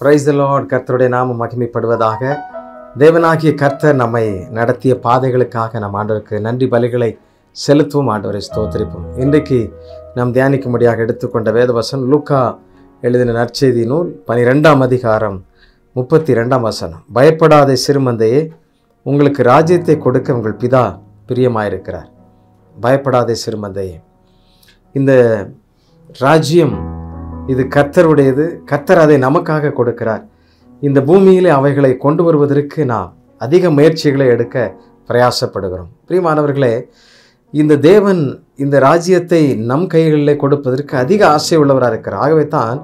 Praise the Lord. கர்த்தருடைய நாமம் மகிமைப்படுவதாக. தேவனாகிய கர்த்தர் நம்மை நடத்திய பாதைகளுக்காக நம் ஆண்டவருக்கு நன்றி பலிகளை செலுத்துவோம். ஆண்டவரை ஸ்தோத்திரிப்போம். இன்றைக்கு நாம் தியானிக்கும்படியாக எடுத்துக்கொண்ட வேதவசனம் லூக்கா எழுதின நற்செய்தி நூல் 12ஆம் அதிகாரம் 32ஆம் வசனம். பயப்படாத சிறுமந்தையே, உங்களுக்கு ராஜ்யத்தை கொடுக்க உங்கள் பிதா பிரியமாயிருக்கிறார். பயப்படாத சிறுமந்தையே, இந்த ராஜ்யம் இது கர்த்தருடையது. கர்த்தர் அதை நமக்காக கொடுக்கிறார். இந்த பூமியிலே அவைகளை கொண்டு வருவதற்கு நாம் அதிக முயற்சிகளை எடுக்க பிரயாசப்படுகிறோம். பிரியமானவர்களே, இந்த தேவன் இந்த ராஜ்யத்தை நம் கைகளிலே கொடுப்பதற்கு அதிக ஆசை உள்ளவராக இருக்கிறார். ஆகவே தான்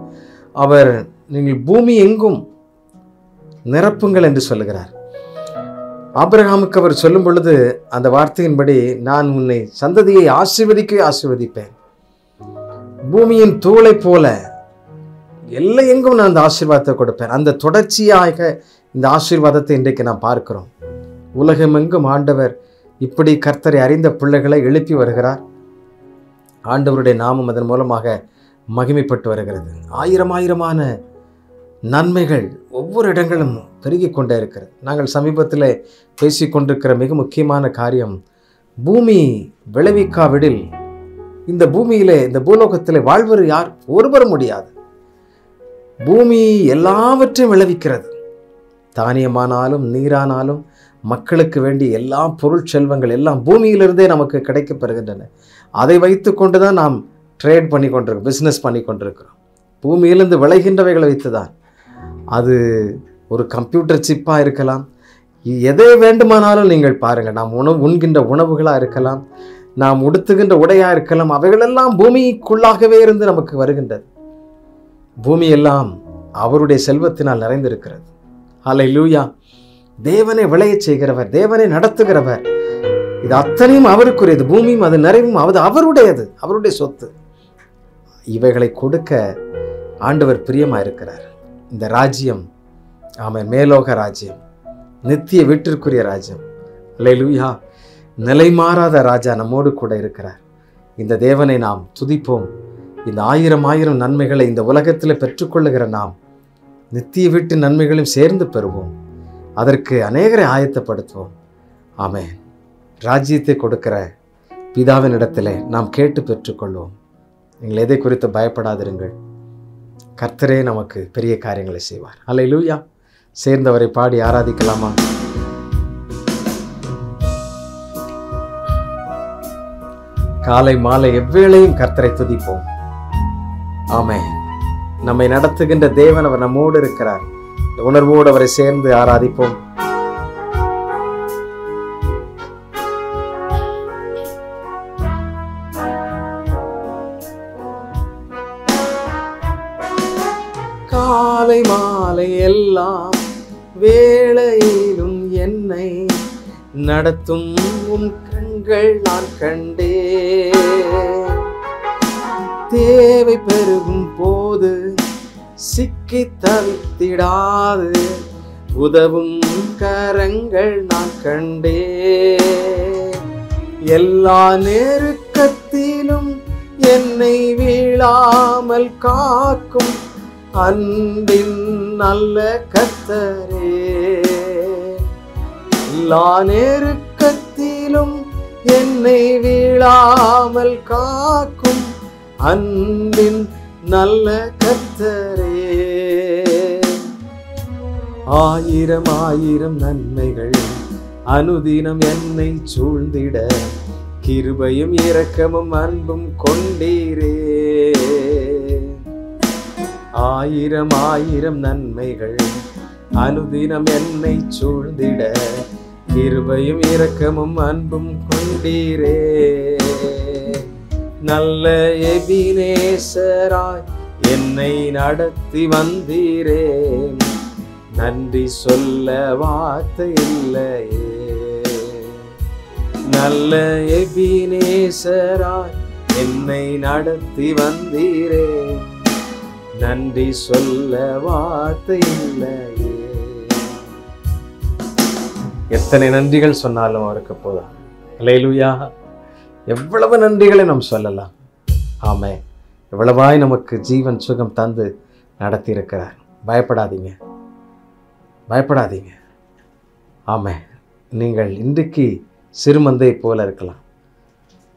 அவர் நீங்கள் பூமி எங்கும் நிரப்புங்கள் என்று சொல்லுகிறார். ஆபிரகாமுக்கு அவர் சொல்லும் பொழுது அந்த வார்த்தையின்படி, நான் உன்னை சந்ததியை ஆசீர்வதிப்பேன், பூமியின் தூளை போல எல்லை எங்கும் நான் அந்த ஆசீர்வாதத்தை கொடுப்பேன். அந்த தொடர்ச்சியாக இந்த ஆசீர்வாதத்தை இன்றைக்கு நாம் பார்க்கிறோம். உலகமெங்கும் ஆண்டவர் இப்படி கர்த்தரை அறிந்த பிள்ளைகளை எழுப்பி வருகிறார். ஆண்டவருடைய நாமம் அதன் மூலமாக மகிமைப்பட்டு வருகிறது. ஆயிரமான நன்மைகள் ஒவ்வொரு இடங்களும் பெருகி கொண்டே இருக்கிறது. நாங்கள் சமீபத்தில் பேசிக்கொண்டிருக்கிற மிக முக்கியமான காரியம், பூமி விளைவிக்காவிடில் இந்த பூமியிலே, இந்த பூலோகத்திலே வாழ்வது யார்? ஒருவரும் முடியாது. பூமி எல்லாவற்றையும் விளைவிக்கிறது. தானியமானாலும் நீரானாலும் மக்களுக்கு வேண்டிய எல்லா பொருள் செல்வங்கள் எல்லாம் பூமியிலிருந்தே நமக்கு கிடைக்கப்பெறுகின்றன. அதை வைத்து கொண்டு தான் நாம் ட்ரேட் பண்ணி கொண்டிருக்கிறோம், பிஸ்னஸ் பண்ணி கொண்டிருக்கிறோம். பூமியிலிருந்து விளைகின்றவைகளை வைத்து தான். அது ஒரு கம்ப்யூட்டர் சிப்பாக இருக்கலாம், எதை வேண்டுமானாலும் நீங்கள் பாருங்கள். நாம் உண்கின்ற உணவுகளாக இருக்கலாம், நாம் உடுத்துகின்ற உடையாக இருக்கலாம், அவைகளெல்லாம் பூமிக்குள்ளாகவே இருந்து நமக்கு வருகின்றது. பூமி எல்லாம் அவருடைய செல்வத்தினால் நிறைந்திருக்கிறது. ஹல்லேலூயா. தேவனை விளையச் செய்கிறவர், தேவனை நடத்துகிறவர். இது அத்தனையும் அவருக்குரியது. பூமியும் அது நிறைவும் அது அவருடையது, அவருடைய சொத்து. இவைகளை கொடுக்க ஆண்டவர் பிரியமாக இருக்கிறார். இந்த ராஜ்யம், ஆமென், மேலோக ராஜ்யம், நித்திய வீட்டிற்குரிய ராஜ்யம். ஹல்லேலூயா. நிலை மாறாத ராஜா நம்மோடு கூட இருக்கிறார். இந்த தேவனை நாம் துதிப்போம். இந்த ஆயிரம் நன்மைகளை இந்த உலகத்தில் பெற்றுக்கொள்ளுகிற நாம் நித்திய வீட்டு நன்மைகளையும் சேர்ந்து பெறுவோம். அதற்கு அநேகரை ஆயத்தப்படுத்துவோம். ஆமென். ராஜ்யத்தை கொடுக்கிற பிதாவின் இடத்துல நாம் கேட்டு பெற்றுக்கொள்வோம். நீங்கள் எதை குறித்து பயப்படாதிருங்கள். கர்த்தரே நமக்கு பெரிய காரியங்களை செய்வார். ஹல்லேலூயா. சேர்ந்தவரை பாடி ஆராதிக்கலாமா? காலை மாலை எவ்வேளையும் கர்த்தரை துதிப்போம். ஆமென். நம்மை நடத்துகின்ற தேவன், அவர் நம்மோடு இருக்கிறார். இந்த உணர்வோடு அவரை சேர்ந்து ஆராதிப்போம். காலை மாலை எல்லாம் வேளையிலும் என்னை நடத்தும் உன் கண்கள் நான் கண்டே. தேவை பெருகும் போது சிக்கி தவித்திடாது உதவும் கரங்கள் நான் கண்டே. எல்லா நெருக்கத்திலும் என்னை வீழாமல் காக்கும் அன்பின் நல்ல கர்த்தரே. எல்லா நெருக்கத்திலும் என்னை வீழாமல் காக்கும் அன்பின் நல்ல கர்த்தரே. ஆயிரம் நன்மைகள் அனுதினம் என்னை சூழ்ந்திட கிருபையும் இரக்கமும் அன்பும் கொண்டீரே. ஆயிரம் நன்மைகள் அனுதினம் என்னை சூழ்ந்திட கிருபையும் இரக்கமும் அன்பும் கொண்டீரே. நல்ல எபினேசராய் என்னை நடத்தி வந்தீரே. நன்றி சொல்ல வார்த்தை இல்லையே. நல்ல எபினேசராய் என்னை நடத்தி வந்தீரே. நன்றி சொல்ல வார்த்தை இல்லையே. எத்தனை நன்றிகள் சொன்னாலும் அவருக்கு போதும். ஹல்லேலூயா. எவ்வளவு நன்றிகளை நாம் சொல்லலாம். ஆமென். எவ்வளவாய் நமக்கு ஜீவன் சுகம் தந்து நடத்தி இருக்கிறார். பயப்படாதீங்க, பயப்படாதீங்க. ஆமென். நீங்கள் இன்றைக்கு சிறுமந்தை போல இருக்கலாம்.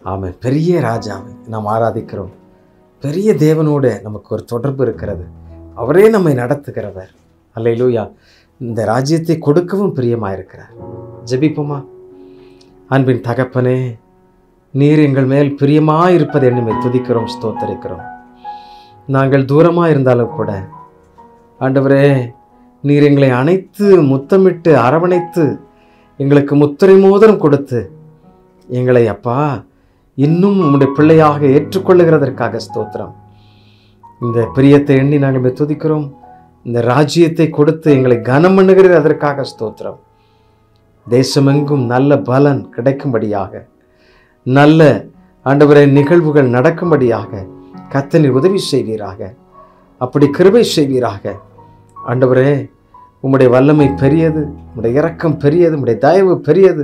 ஆமென். பெரிய ராஜாவை நாம் ஆராதிக்கிறோம். பெரிய தேவனோடு நமக்கு ஒரு தொடர்பு இருக்கிறது. அவரே நம்மை நடத்துகிறவர். அல்லேலூயா. இந்த ராஜ்யத்தை கொடுக்கவும் பிரியமாயிருக்கிறார். ஜெபிப்போமா? அன்பின் தகப்பனே, நீர் எங்கள் மேல் பிரியமாயிருப்பதை எண்ணுமே துதிக்கிறோம், ஸ்தோத்தரிக்கிறோம். நாங்கள் தூரமாக இருந்தாலும் கூட ஆண்டவரே, நீர் எங்களை அணைத்து முத்தமிட்டு அரவணைத்து எங்களுக்கு முத்திரை மோதிரம் கொடுத்து எங்களை அப்பா இன்னும் உம்முடைய பிள்ளையாக ஏற்றுக்கொள்ளுகிறதற்காக ஸ்தோத்திரம். இந்த பிரியத்தை எண்ணி நாங்கள் துதிக்கிறோம். இந்த ராஜ்யத்தை கொடுத்து எங்களை கனம் பண்ணுகிறது அதற்காக ஸ்தோத்திரம். தேசமெங்கும் நல்ல பலன் கிடைக்கும்படியாக, நல்ல ஆண்டவரே நிகழ்வுகள் நடக்கும்படியாக கர்த்தர் உதவி செய்வீராக. அப்படி கிருபை செய்வீராக. ஆண்டவரே, உம்முடைய வல்லமை பெரியது, உம்முடைய இரக்கம் பெரியது, உம்முடைய தயவு பெரியது.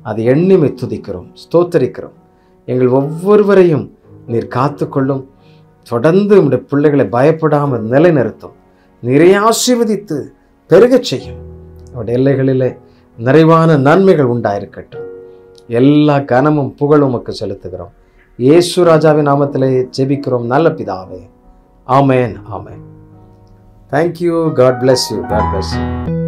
அதை எண்ணிமை துதிக்கிறோம், ஸ்தோத்தரிக்கிறோம். எங்கள் ஒவ்வொருவரையும் நீர் காத்துக்கொள்ளும். தொடர்ந்து உம்முடைய பிள்ளைகளை பயப்படாமல் நிலைநிறுத்தும். நிறைய ஆசீர்வதித்து பெருகச் செய்யும். அவருடைய எல்லைகளிலே நிறைவான நன்மைகள் உண்டாயிருக்கட்டும். எல்லா கனமும் புகழும் உமக்கு செலுத்துகிறோம். இயேசு ராஜாவின் நாமத்திலே ஜெபிக்கிறோம் நல்ல பிதாவே. ஆமென், ஆமென். Thank you. God bless you. God bless you.